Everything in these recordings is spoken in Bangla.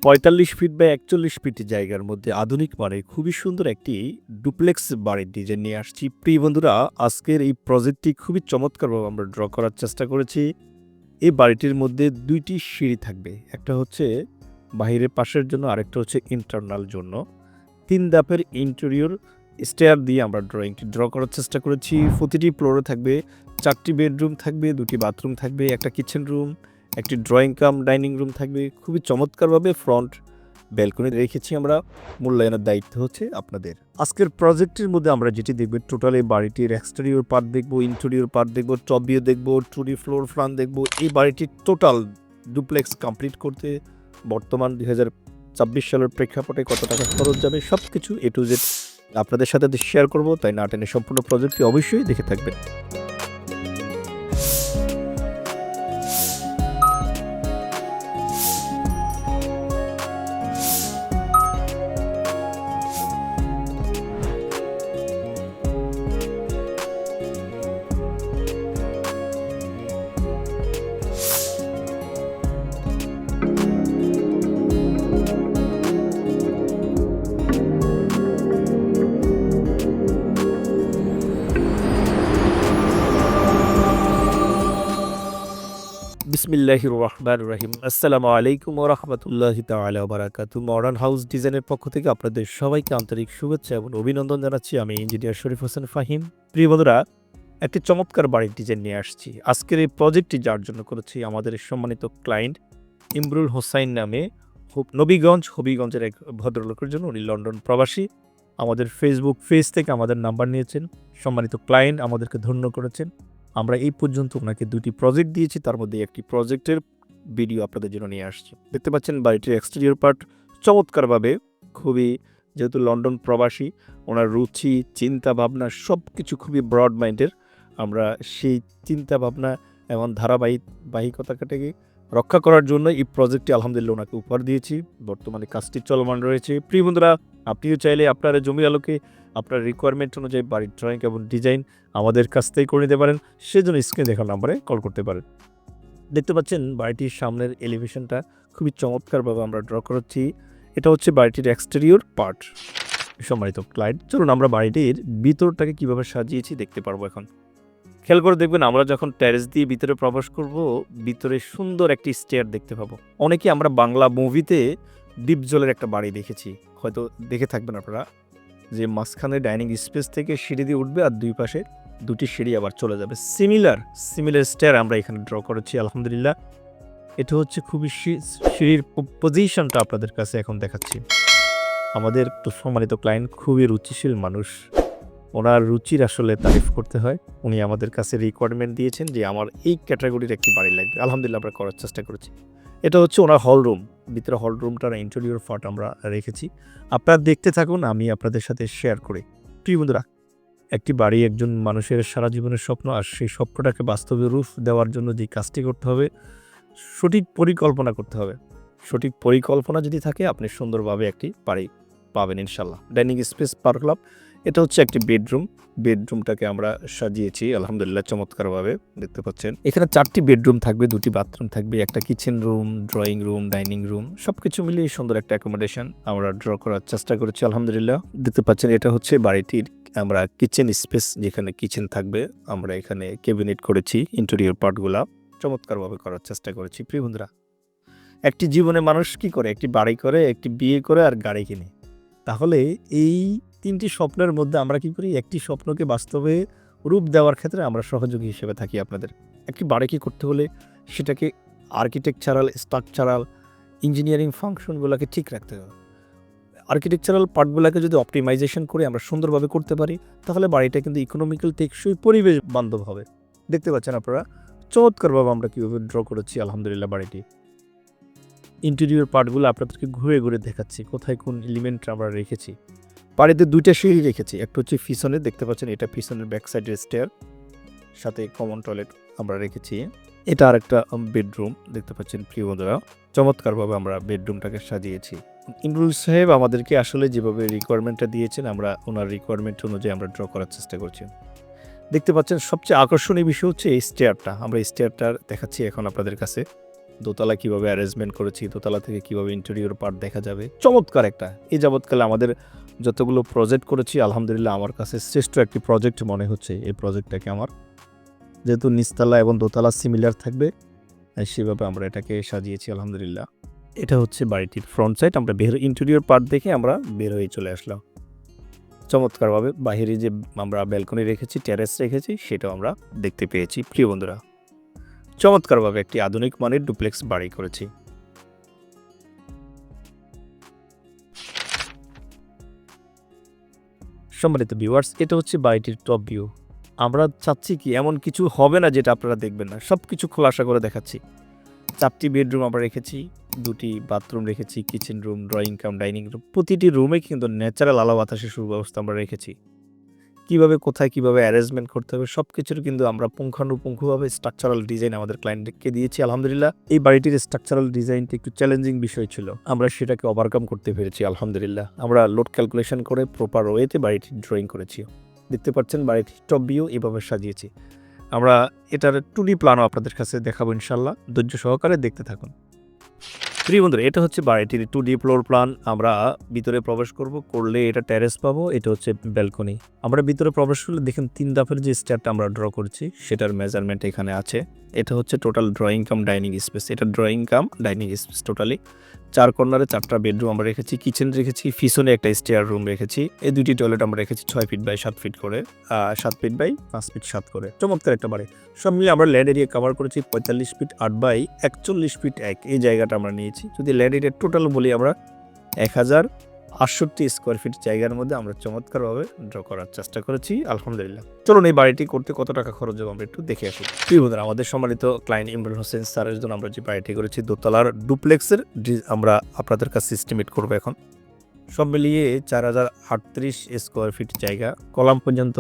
৪৫ ফিট বাই ৪১ ফিট জায়গার মধ্যে আধুনিক মানের খুবই সুন্দর একটি ডুপ্লেক্স বাড়ির ডিজাইন নিয়ে আসছি। প্রিয় বন্ধুরা, আজকের এই প্রজেক্টটি খুবই চমৎকারভাবে আমরা ড্র করার চেষ্টা করেছি। এই বাড়িটির মধ্যে ২ টি সিঁড়ি থাকবে। একটা হচ্ছে বাহিরের পাশের জন্য, আরেকটা হচ্ছে ইন্টারনাল জন্য। ৩ ধাপের ইন্টেরিয়র স্টেয়ার দিয়ে আমরা ড্রয়িংটি ড্র করার চেষ্টা করেছি। প্রতিটি ফ্লোরে থাকবে ৪ টি বেডরুম থাকবে, ২ টি বাথরুম থাকবে, একটা কিচেন রুম, একটি ড্রয়িং কাম ডাইনিং রুম থাকবে। খুবই চমৎকারভাবে ফ্রন্ট ব্যালকনি রেখেছি আমরা। মূল্যায়নের দায়িত্ব হচ্ছে আপনাদের। আজকের প্রজেক্টের মধ্যে আমরা যেটি দেখব, টোটাল এই বাড়িটির এক্সটেরিয়র পার্ট দেখব, ইন্টেরিয়র পার্ট দেখব, টপ ভিউ দেখব, 2D ফ্লোর প্ল্যান দেখব। এই বাড়িটির টোটাল ডুপ্লেক্স কমপ্লিট করতে বর্তমান ২০২৬ সালের প্রেক্ষাপটে কত টাকা খরচ যাবে সবকিছু A to Z আপনাদের সাথে শেয়ার করব। তাই না টেনে সম্পূর্ণ প্রজেক্টটি অবশ্যই দেখে থাকবেন। বিসমিল্লাহির রহমানির রহিম। আসসালামু আলাইকুম ওয়া রাহমাতুল্লাহি তাআলা ওয়া বারাকাতুহু। মডার্ন হাউস ডিজাইনের পক্ষ থেকে আপনাদের সবাইকে আন্তরিক শুভেচ্ছা এবং অভিনন্দন জানাচ্ছি। আমি ইঞ্জিনিয়ার শরীফ হোসেন ফাহিম। প্রিয় বন্ধুরা, একটি চমৎকার বাড়ির ডিজাইন নিয়ে আসছি। আজকের এই প্রজেক্টটি যার জন্য করেছি, আমাদের সম্মানিত ক্লায়েন্ট ইমরুল হোসাইন নামে হবিগঞ্জের এক ভদ্রলোকের জন্য। উনি লন্ডন প্রবাসী। আমাদের ফেসবুক পেজ থেকে আমাদের নাম্বার নিয়েছেন। সম্মানিত ক্লায়েন্ট আমাদেরকে ধন্য করেছেন। আমরা এই পর্যন্ত ওনাকে 2টি প্রজেক্ট দিয়েছি, তার মধ্যে একটি প্রজেক্টের ভিডিও আপনাদের জন্য নিয়ে আসছি। দেখতে পাচ্ছেন বাড়িটির এক্সটেরিয়র পার্ট চমৎকারভাবে, খুবই, যেহেতু লন্ডন প্রবাসী, ওনার রুচি চিন্তা ভাবনা সব কিছু খুবই ব্রড মাইন্ডের। আমরা সেই চিন্তা ভাবনা এবং ধারাবাহিকতাটাকে রক্ষা করার জন্য এই প্রজেক্টটি আলহামদুলিল্লাহ ওনাকে উপহার দিয়েছি। বর্তমানে কাজটি চলমান রয়েছে। প্রিয় বন্ধুরা, আপনিও চাইলে আপনার জমির আলোকে আপনার রিকোয়ারমেন্ট অনুযায়ী বাড়ির ড্রয়িং এবং ডিজাইন আমাদের কাছ থেকে করে নিতে পারেন। সেজন্য স্ক্রিনে দেখার নাম্বারে কল করতে পারেন। দেখতে পাচ্ছেন বাড়িটির সামনের এলিভেশনটা খুবই চমৎকারভাবে আমরা ড্র করেছি। এটা হচ্ছে বাড়িটির এক্সটেরিয়র পার্ট। সম্মানিত ক্লায়েন্ট, চলুন আমরা বাড়িটির ভিতরটাকে কিভাবে সাজিয়েছি দেখতে পারবো এখন। খেয়াল করে দেখবেন, আমরা যখন টেরেস দিয়ে ভিতরে প্রবেশ করব, ভিতরে সুন্দর একটি স্টেয়ার দেখতে পাবো। অনেকে আমরা বাংলা মুভিতে ডিপ জলের একটা বাড়ি দেখেছি, হয়তো দেখে থাকবেন আপনারা, যে মাঝখানে ডাইনিং স্পেস থেকে সিঁড়ি দিয়ে উঠবে আর দুই পাশে 2টি সিঁড়ি আবার চলে যাবে। সিমিলার স্টেয়ার আমরা এখানে ড্র করেছি আলহামদুলিল্লাহ। এটা হচ্ছে খুবই সিঁড়ির পজিশনটা আপনাদের কাছে এখন দেখাচ্ছি। আমাদের তো সম্মানিত ক্লায়েন্ট খুবই রুচিশীল মানুষ। ওনার রুচির আসলে তারিফ করতে হয়। উনি আমাদের কাছে রিকোয়ারমেন্ট দিয়েছেন যে আমার এই ক্যাটাগরির একটি বাড়ি লাগবে। আলহামদুলিল্লাহ আমরা করার চেষ্টা করেছি। এটা হচ্ছে ওনার হল রুম। ভিতরে হল রুমটার ইন্টেরিয়র পার্ট আমরা রেখেছি। আপনারা দেখতে থাকুন, আমি আপনাদের সাথে শেয়ার করি। প্রিয় বন্ধুরা, একটি বাড়ি একজন মানুষের সারা জীবনের স্বপ্ন, আর সেই স্বপ্নটাকে বাস্তবে রূপ দেওয়ার জন্য যে কাজটি করতে হবে, সঠিক পরিকল্পনা করতে হবে। সঠিক পরিকল্পনা যদি থাকে, আপনি সুন্দরভাবে একটি বাড়ি পাবেন ইনশাল্লাহ। ডাইনিং স্পেস পারলাম। এটা হচ্ছে একটি বেডরুম। বেডরুমটাকে আমরা সাজিয়েছি আলহামদুলিল্লাহ চমৎকারভাবে। দেখতে পাচ্ছেন এখানে 4টি বেডরুম থাকবে, 2টি বাথরুম থাকবে, একটা kitchen room, drawing room, dining room, সবকিছু মিলিয়ে সুন্দর একটা অ্যাকোমোডেশন আমরা ড্র করার চেষ্টা করেছি আলহামদুলিল্লাহ। দেখতে পাচ্ছেন এটা হচ্ছে বাড়িটির আমরা কিচেন স্পেস, যেখানে কিচেন থাকবে। আমরা এখানে ক্যাবিনেট করেছি, ইন্টেরিয়র পার্টগুলা চমৎকারভাবে করার চেষ্টা করেছি। প্রিয় বন্ধুরা, একটি জীবনে মানুষ কি করে? একটি বাড়ি করে, একটি বিয়ে করে আর গাড়ি কিনে। তাহলে এই 3টি স্বপ্নের মধ্যে আমরা কি করি? একটি স্বপ্নকে বাস্তবে রূপ দেওয়ার ক্ষেত্রে আমরা সহযোগী হিসেবে থাকি আপনাদের। একটি বাড়ি কি করতে হলে সেটাকে আর্কিটেকচারাল, স্ট্রাকচারাল, ইঞ্জিনিয়ারিং ফাংশনগুলোকে ঠিক রাখতে হবে। আর্কিটেকচারাল পার্টগুলোকে যদি অপটিমাইজেশন করে আমরা সুন্দরভাবে করতে পারি, তাহলে বাড়িটা কিন্তু ইকোনমিক্যাল, টেকসই, পরিবেশ বান্ধব হবে। দেখতে পাচ্ছেন আপনারা চমৎকারভাবে আমরা কীভাবে ড্র করেছি আলহামদুলিল্লাহ বাড়িটি। ইন্টেরিয়র পার্টগুলো আপনাদেরকে ঘুরে ঘুরে দেখাচ্ছি, কোথায় কোন এলিমেন্ট আমরা রেখেছি। বাড়িতে 2টা সিঁড়ি রেখেছি। একটা হচ্ছে পিছনে, দেখতে পাচ্ছেন এটা পিছনের ব্যাক সাইডের স্টেয়ার, সাথে কমন টয়লেট আমরা রেখেছি। এটা আর একটা বেডরুম। দেখতে পাচ্ছেন প্রিয় বন্ধুরা, চমৎকারভাবে আমরা বেডরুমটাকে সাজিয়েছি। ইমরুল সাহেব আমাদেরকে আসলে যেভাবে রিকোয়ারমেন্টটা দিয়েছেন, আমরা ওনার রিকোয়ারমেন্ট অনুযায়ী আমরা ড্র করার চেষ্টা করছি। দেখতে পাচ্ছেন সবচেয়ে আকর্ষণীয় বিষয় হচ্ছে এই স্টেয়ারটা। আমরা স্টেয়ারটা দেখাচ্ছি এখন আপনাদের কাছে। দোতলা কিভাবে অ্যারেঞ্জমেন্ট করেছি, দোতলা থেকে কিভাবে ইন্টেরিয়র পার্ট দেখা যাবে, চমৎকার একটা। এই যাবৎকালে আমাদের যতগুলো প্রজেক্ট করেছি আলহামদুলিল্লাহ আমার কাছে শ্রেষ্ঠ একটি প্রজেক্ট মনে হচ্ছে এই প্রজেক্টটাকে আমার, যেহেতু নিচতলা এবং দোতলা সিমিলার থাকবে সেভাবে আমরা এটাকে সাজিয়েছি আলহামদুলিল্লাহ। এটা হচ্ছে বাড়িটির ফ্রন্ট সাইড। আমরা ইন্টেরিয়র পার্ট দেখে আমরা বের হয়ে চলে আসলাম। চমৎকারভাবে বাহিরে যে আমরা ব্যালকনি রেখেছি, টেরেস রেখেছি, সেটাও আমরা দেখতে পেয়েছি প্রিয় বন্ধুরা। চমৎকারভাবে একটি আধুনিক মানের ডুপ্লেক্স বাড়ি করেছি। সম্মানিত ভিউয়ার্স, এটা হচ্ছে বাড়িটির টপ ভিউ। আমরা চাচ্ছি কি এমন কিছু হবে না যেটা আপনারা দেখবেন না, সব কিছু খোলাসা করে দেখাচ্ছি। 4টি বেডরুম আমরা রেখেছি, 2টি বাথরুম রেখেছি, kitchen room, drawing cum dining room. প্রতিটি রুমে কিন্তু ন্যাচারাল আলো বাতাসের সুব্যবস্থা আমরা রেখেছি। কিভাবে কোথায় কিভাবে অ্যারেঞ্জমেন্ট করতে হবে সব কিছুর কিন্তু আমরা পুঙ্খানুপুঙ্খভাবে স্ট্রাকচারাল ডিজাইন আমাদের ক্লায়েন্টকে দিয়েছি আলহামদুলিল্লাহ। এই বাড়িটির স্ট্রাকচারাল ডিজাইনটা একটু চ্যালেঞ্জিং বিষয় ছিল, আমরা সেটাকে ওভারকাম করতে পেরেছি আলহামদুলিল্লাহ। আমরা লোড ক্যালকুলেশন করে প্রপার ওয়েতে বাড়িটি ড্রয়িং করেছি। দেখতে পাচ্ছেন বাড়িটির টপ ভিউ এভাবে সাজিয়েছি। আমরা এটার 2D প্ল্যানও আপনাদের কাছে দেখাবো ইনশাল্লাহ, ধৈর্য সহকারে দেখতে থাকুন। প্রিয় বন্ধুরা, এটা হচ্ছে বাড়িটির 2D ফ্লোর প্ল্যান। আমরা ভিতরে প্রবেশ করলে এটা টেরেস পাবো, এটা হচ্ছে ব্যালকনি। আমরা ভিতরে প্রবেশ করলে দেখেন 3 ধাপের যে স্টেপটা আমরা ড্র করেছি সেটার মেজারমেন্ট এখানে আছে। এটা হচ্ছে total drawing cum dining space, এটা drawing cum dining space totally. 4 কর্নারে 4টা বেডরুম আমরা রেখেছি, কিচেন রেখেছি, পিছনে একটা স্টেয়ার রুম রেখেছি। এই 2টি টয়লেট আমরা রেখেছি 6 ফিট বাই 7 ফিট করে, 7 ফিট বাই 5 ফিট 7 করে। চমৎকার একটা বাড়ি। সব মিলিয়ে আমরা ল্যান্ড এরিয়া কভার করেছি 45 ফিট 8 বাই 41 ফিট 1, এই জায়গাটা আমরা নিয়েছি। যদি ল্যান্ড এরিয়া টোটাল বলি আমরা 1068 স্কোয়ার ফিট জায়গার মধ্যে আমরা চমৎকারভাবে ড্র করার চেষ্টা করেছি আলহামদুলিল্লাহ। চলুন এই বাড়িটি করতে কত টাকা খরচ হবে আমরা একটু দেখে আসি। প্রিয় বন্ধুরা, আমাদের সম্মানিত ক্লায়েন্ট ইমরান হোসেন স্যারের জন্য আমরা যে বাড়িটি করেছি দোতলার ডুপ্লেক্সের আমরা আপনাদের কাছে এস্টিমেট করবো এখন। সব মিলিয়ে 4038 স্কোয়ার ফিট জায়গা, কলাম পর্যন্ত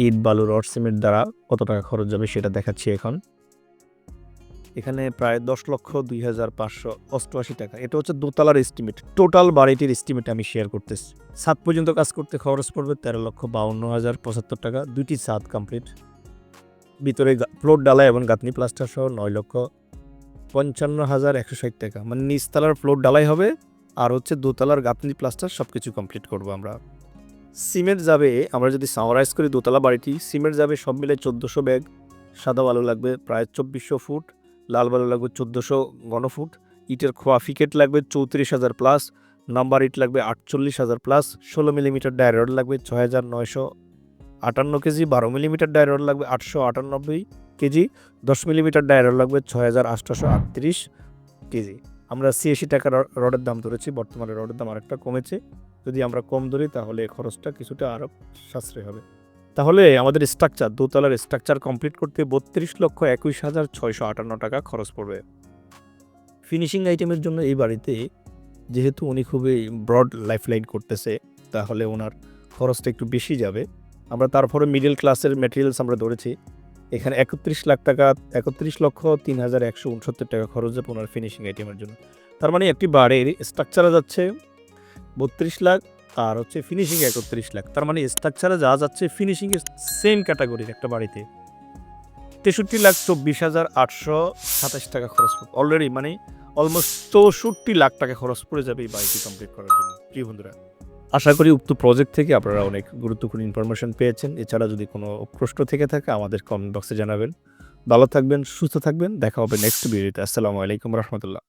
ইট বালু রড সিমেন্ট দ্বারা কত টাকা খরচ যাবে সেটা দেখাচ্ছি এখন। এখানে প্রায় 10,02,588 টাকা। এটা হচ্ছে দোতলার এস্টিমেট, টোটাল বাড়িটির এস্টিমেট আমি শেয়ার করতেছি। ছাদ পর্যন্ত কাজ করতে খরচ পড়বে 13,52,075 টাকা। 2টি ছাদ কমপ্লিট, ভিতরে ফ্লোর ডালাই এবং গাঁথনি প্লাস্টার সহ 9,55,160 টাকা। মানে নিচতলার ফ্লোর ডালাই হবে আর হচ্ছে দোতলার গাঁথনি প্লাস্টার সব কিছু কমপ্লিট করবো আমরা। সিমেন্ট যাবে, আমরা যদি সামারাইজ করি দোতলা বাড়িটি, সিমেন্ট যাবে সব মিলে 1400 ব্যাগ, সাদা বালু লাগবে প্রায় 2400 ফুট, লাল বালু লাগবে 1400 ঘনফুট, ইটের খোয়া ফিকেট লাগবে 34,000 প্লাস, নাম্বার ইট লাগবে 48,000 প্লাস, 16 মিলিমিটার ডাই রড লাগবে 6,958 কেজি, 12 মিলিমিটার ডাই রড লাগবে 898 কেজি, 10 মিলিমিটার ডাই রড লাগবে 6,838 কেজি। আমরা 86 টাকা রডের দাম ধরেছি, বর্তমানে রডের দাম আরেকটা কমেছে। যদি আমরা কম ধরি তাহলে খরচটা কিছুটা আরও সাশ্রয় হবে। তাহলে আমাদের স্ট্রাকচার, দোতলার স্ট্রাকচার কমপ্লিট করতে 32,21,658 টাকা খরচ পড়বে। ফিনিশিং আইটেমের জন্য এই বাড়িতে যেহেতু উনি খুবই ব্রড লাইফলাইন করতেছে তাহলে ওনার খরচটা একটু বেশি যাবে। আমরা তারপরে মিডল ক্লাসের ম্যাটেরিয়ালস আমরা ধরেছি, এখানে 31,03,169 টাকা খরচ যাবে ওনার ফিনিশিং আইটেমের জন্য। তার মানে একটি বাড়ির স্ট্রাকচারে যাচ্ছে 32 লাখ আর হচ্ছে ফিনিশিং 31 লাখ। তার মানে স্ট্রাকচারে যা যাচ্ছে ফিনিশিংয়ের সেম ক্যাটাগরির একটা বাড়িতে 63,24,827 টাকা খরচ পড়বে অলরেডি, মানে অলমোস্ট 64 লাখ টাকা খরচ পড়ে যাবে এই বাড়িটি কমপ্লিট করার জন্য। প্রিয় বন্ধুরা, আশা করি উক্ত প্রজেক্ট থেকে আপনারা অনেক গুরুত্বপূর্ণ ইনফরমেশন পেয়েছেন। এছাড়া যদি কোনো প্রশ্ন থেকে থাকে আমাদের কমেন্ট বক্সে জানাবেন। ভালো থাকবেন, সুস্থ থাকবেন, দেখা হবে নেক্সট ভিডিওতে। আসসালামু আলাইকুম রহমতুল্লাহ।